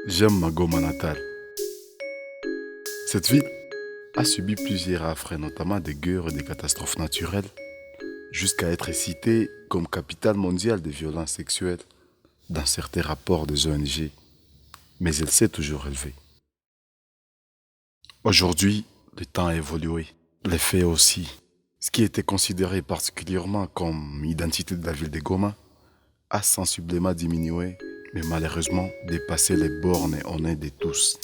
J'aime ma Goma natale. Cette ville a subi plusieurs affres, notamment des guerres et des catastrophes naturelles, jusqu'à être citée comme capitale mondiale des violences sexuelles dans certains rapports des ONG. Mais elle s'est toujours élevée. Aujourd'hui, le temps a évolué, les faits aussi. Ce qui était considéré particulièrement comme identité de la ville de Goma a sensiblement diminué, mais malheureusement dépassé les bornes honnêtes de tous.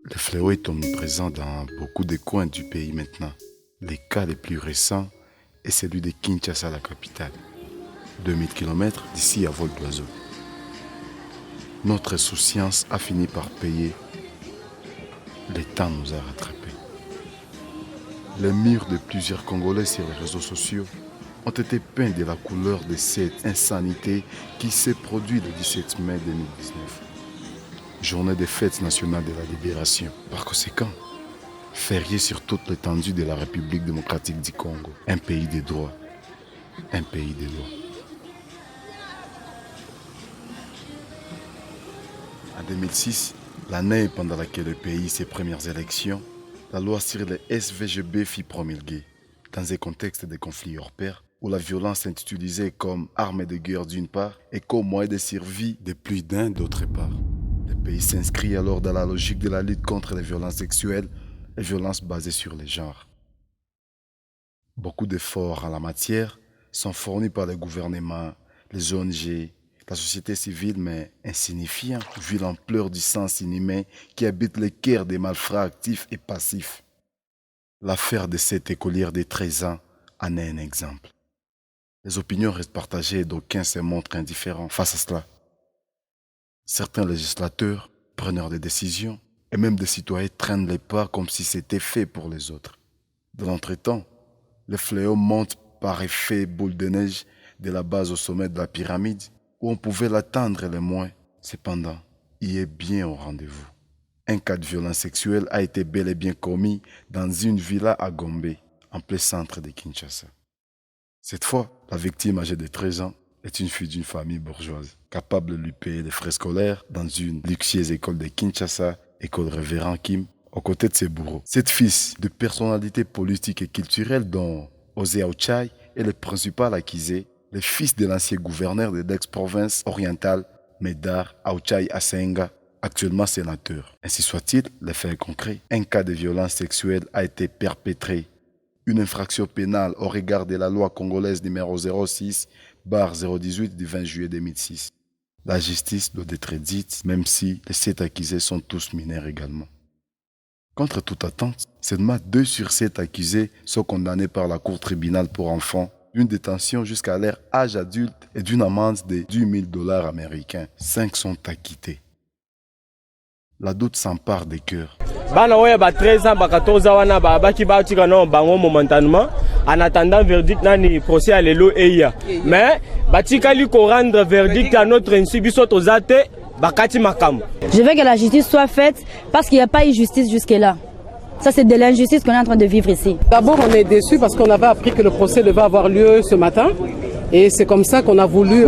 Le fléau est omniprésent dans beaucoup de coins du pays maintenant. Les cas les plus récents est celui de Kinshasa, la capitale. 2000 km d'ici à vol d'oiseau. Notre insouciance a fini par payer. Le temps nous a rattrapés. Les murs de plusieurs Congolais sur les réseaux sociaux ont été peints de la couleur de cette insanité qui s'est produite le 17 mai 2019. Journée des fêtes nationales de la libération. Par conséquent, férié sur toute l'étendue de la République démocratique du Congo. Un pays des droits. Un pays des lois. En 2006, l'année pendant laquelle le pays ses premières élections, la loi sur les SVGB fut promulguée, dans un contexte de conflits hors pair, où la violence est utilisée comme arme de guerre d'une part et comme moyen de survie de plus d'un d'autre part. Le pays s'inscrit alors dans la logique de la lutte contre les violences sexuelles et violences basées sur les genres. Beaucoup d'efforts en la matière sont fournis par le gouvernement, les ONG, la société civile, mais insignifiants vu l'ampleur du sens inhumain qui habite le cœur des malfrats actifs et passifs. L'affaire de cette écolière de 13 ans en est un exemple. Les opinions restent partagées et d'aucuns se montrent indifférents face à cela. Certains législateurs, preneurs de décisions, et même des citoyens traînent les pas comme si c'était fait pour les autres. Dans l'entretemps, le fléau monte par effet boule de neige de la base au sommet de la pyramide, où on pouvait l'attendre le moins. Cependant, il est bien au rendez-vous. Un cas de violence sexuelle a été bel et bien commis dans une villa à Gombe, en plein centre de Kinshasa. Cette fois, la victime âgée de 13 ans est une fille d'une famille bourgeoise, capable de lui payer des frais scolaires dans une luxueuse école de Kinshasa, école Révérend Kim, aux côtés de ses bourreaux. Cette fille de personnalité politique et culturelle dont Osei Aochai est le principal accusé, le fils de l'ancien gouverneur de l'ex-province orientale, Medar Aochai Asenga, actuellement sénateur. Ainsi soit-il, les faits concrets. Un cas de violence sexuelle a été perpétré. Une infraction pénale au regard de la loi congolaise numéro 06/018 du 20 juillet 2006. La justice doit être dite, même si les 7 accusés sont tous mineurs également. Contre toute attente, seulement 2 sur 7 accusés sont condamnés par la cour tribunal pour enfants d'une détention jusqu'à leur âge adulte et d'une amende de $10,000 américains. 5 sont acquittés. La doute s'empare des cœurs. Bana oya ba 13 ans ba 14 ans wana ba baki ba tika non bango momentanément en attendant verdict nani procès à lelo eya mais batika li ko rendre verdict à notre insu biso tozate bakati makam. Je veux que la justice soit faite parce qu'il n'y a pas eu justice jusque-là. Ça, c'est de l'injustice qu'on est en train de vivre ici. D'abord, on est déçus parce qu'on avait appris que le procès devait avoir lieu ce matin. Et c'est comme ça qu'on a voulu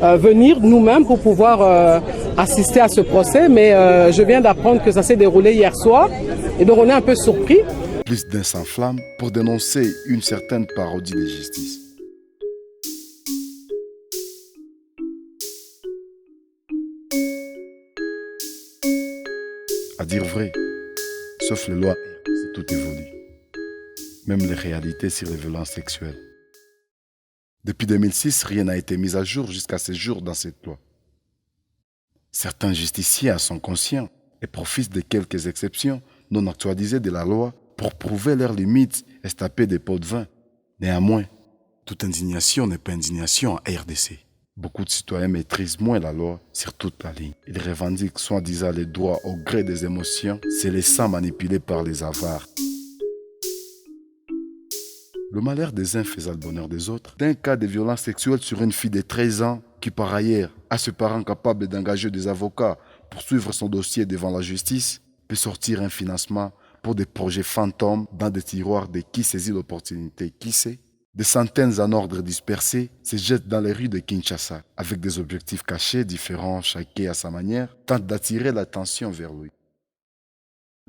venir nous-mêmes pour pouvoir assister à ce procès. Mais je viens d'apprendre que ça s'est déroulé hier soir. Et donc, on est un peu surpris. Plus d'un s'enflamme pour dénoncer une certaine parodie de justice. À dire vrai, sauf les lois, c'est tout évolue. Même les réalités sur les violences sexuelles. Depuis 2006, rien n'a été mis à jour jusqu'à ce jour dans cette loi. Certains justiciers en sont conscients et profitent de quelques exceptions non actualisées de la loi pour prouver leurs limites et se taper des pots de vin. Néanmoins, toute indignation n'est pas indignation en RDC. Beaucoup de citoyens maîtrisent moins la loi sur toute la ligne. Ils revendiquent soi-disant les droits au gré des émotions, se laissant manipuler par les avares. Le malheur des uns faisant le bonheur des autres. D'un cas de violence sexuelle sur une fille de 13 ans qui par ailleurs a ses parents capables d'engager des avocats pour suivre son dossier devant la justice, peut sortir un financement pour des projets fantômes dans des tiroirs de qui saisit l'opportunité. Qui sait? Des centaines en ordre dispersés se jettent dans les rues de Kinshasa avec des objectifs cachés différents, chacun à sa manière, tentent d'attirer l'attention vers lui.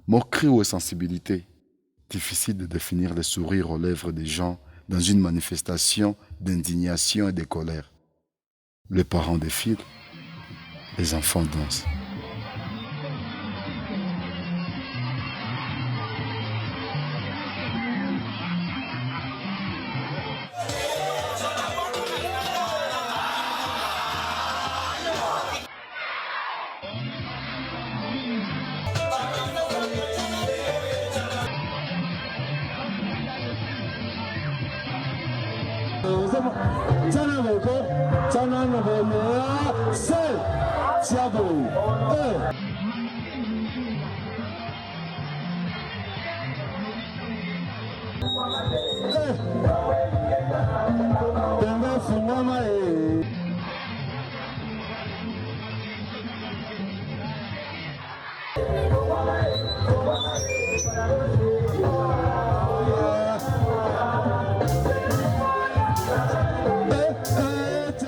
Moquerie ou sensibilité? Difficile de définir les sourires aux lèvres des gens dans une manifestation d'indignation et de colère. Les parents défilent, les enfants dansent.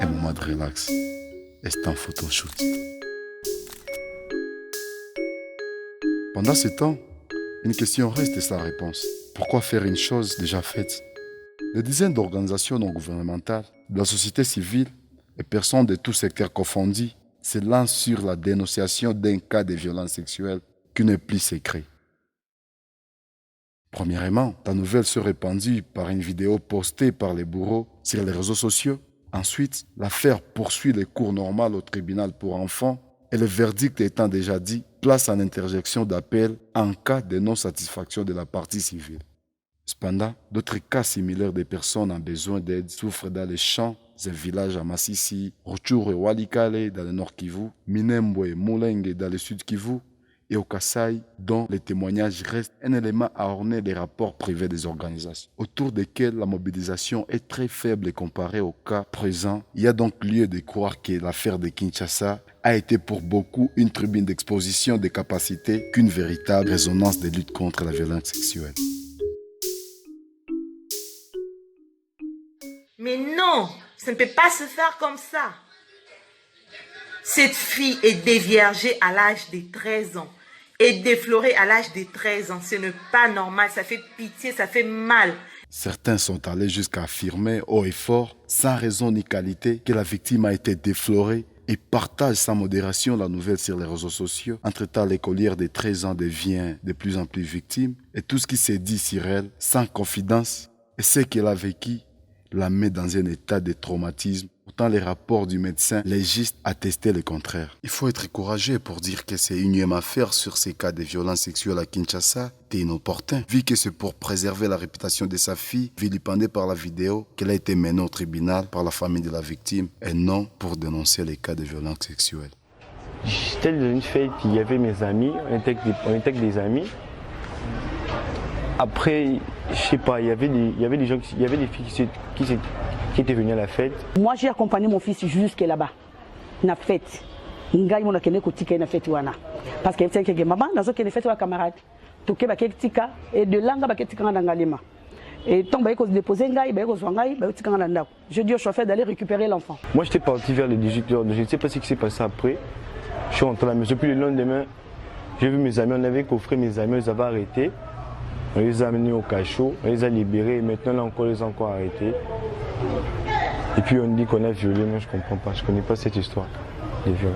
Un moment de relax. Instant photoshoot. Pendant ce temps, une question reste sans réponse. Pourquoi faire une chose déjà faite? Des dizaines d'organisations non gouvernementales, de la société civile et personnes de tous secteurs confondus se lancent sur la dénonciation d'un cas de violence sexuelle qui n'est plus secret. Premièrement, la nouvelle se répandue par une vidéo postée par les bourreaux sur les réseaux sociaux. Ensuite, l'affaire poursuit les cours normales au tribunal pour enfants et le verdict étant déjà dit, place en interjection d'appel en cas de non-satisfaction de la partie civile. Cependant, d'autres cas similaires de personnes en besoin d'aide souffrent dans les champs et villages à Massissi, Rutshuru et Walikale dans le nord Kivu, Minembwe et Mulenge dans le sud Kivu, et au Kasaï, dont les témoignages restent un élément à orner des rapports privés des organisations, autour desquels la mobilisation est très faible comparée au cas présent. Il y a donc lieu de croire que l'affaire de Kinshasa a été pour beaucoup une tribune d'exposition des capacités qu'une véritable résonance de lutte contre la violence sexuelle. Mais non, ça ne peut pas se faire comme ça. Cette fille est déviergée à l'âge de 13 ans. Et déflorée à l'âge de 13 ans. Ce n'est pas normal, ça fait pitié, ça fait mal. Certains sont allés jusqu'à affirmer haut et fort, sans raison ni qualité, que la victime a été déflorée et partagent sans modération la nouvelle sur les réseaux sociaux. Entre-temps, l'écolière de 13 ans devient de plus en plus victime et tout ce qui s'est dit sur elle, sans confidence, et ce qu'elle a vécu, la met dans un état de traumatisme. Pourtant, les rapports du médecin légiste attestaient le contraire. Il faut être courageux pour dire que ces énième affaires sur ces cas de violence sexuelle à Kinshasa était inopportun, vu que c'est pour préserver la réputation de sa fille, vilipendée par la vidéo, qu'elle a été menée au tribunal par la famille de la victime, et non pour dénoncer les cas de violence sexuelle. J'étais dans une fête, il y avait mes amis, on était avec des amis. Après, je sais pas, il y avait des gens, il y avait des filles qui étaient venues à la fête. Moi, j'ai accompagné mon fils jusque là-bas, na fête. Ngai mona kene kotika na fête wana. Parce que c'est que maman nazo kene fête wa camarade. Toke ba ketika et de langa ba ketika na ngalima. Et tant ba ko déposer ngai ba ko ngai ba tika na ndako. Je dis au chauffeur d'aller récupérer l'enfant. Moi, j'étais parti vers les 18h. Je ne sais pas ce qui s'est passé après. Je suis rentré à la maison. Puis le lendemain, j'ai vu mes amis, on avait coffré mes amis, ils avaient arrêté. On les a amenés au cachot, on les a libérés et maintenant là encore, on les a encore arrêtés. Et puis on dit qu'on a violé, moi je ne comprends pas, je ne connais pas cette histoire des viols.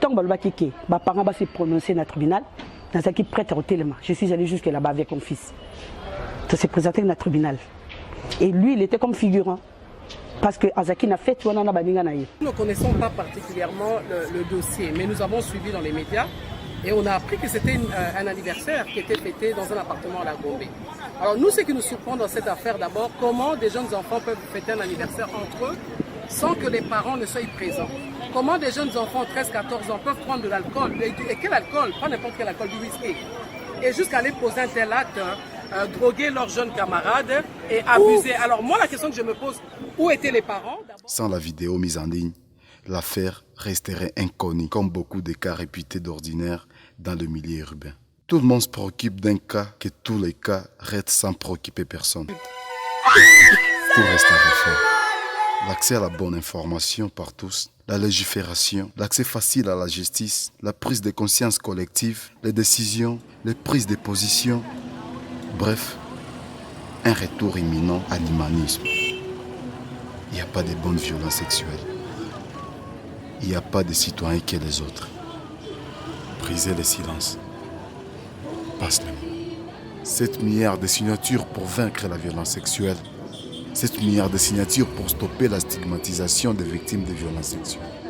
Tant que mes parents vont se prononcer dans le tribunal, dans ce qui prête au téléma. Je suis allé jusque là-bas avec mon fils. Ça s'est présenté dans le tribunal. Et lui, il était comme figurant. Parce que Azaki n'a fait. Nous ne connaissons pas particulièrement le dossier, mais nous avons suivi dans les médias et on a appris que c'était un anniversaire qui était fêté dans un appartement à la Gombe. Alors nous, ce qui nous surprend dans cette affaire, d'abord, comment des jeunes enfants peuvent fêter un anniversaire entre eux sans que les parents ne soient présents. Comment des jeunes enfants, 13-14 ans, peuvent prendre de l'alcool, et quel alcool? Pas n'importe quel alcool, du whisky. Et jusqu'à aller poser un tel acte, droguer leurs jeunes camarades et abuser. Alors moi, la question que je me pose, où étaient les parents? Sans la vidéo mise en ligne, l'affaire resterait inconnue, comme beaucoup de cas réputés d'ordinaire dans le milieu urbain. Tout le monde se préoccupe d'un cas, que tous les cas restent sans préoccuper personne. Tout reste à refaire. L'accès à la bonne information par tous, la légifération, l'accès facile à la justice, la prise de conscience collective, les décisions, les prises de position. Bref, un retour imminent à l'humanisme. Il n'y a pas de bonne violence sexuelle. Il n'y a pas de citoyens que les autres. Brisez le silence. Passe le mot. 7 milliards de signatures pour vaincre la violence sexuelle. 7 milliards de signatures pour stopper la stigmatisation des victimes de violences sexuelles.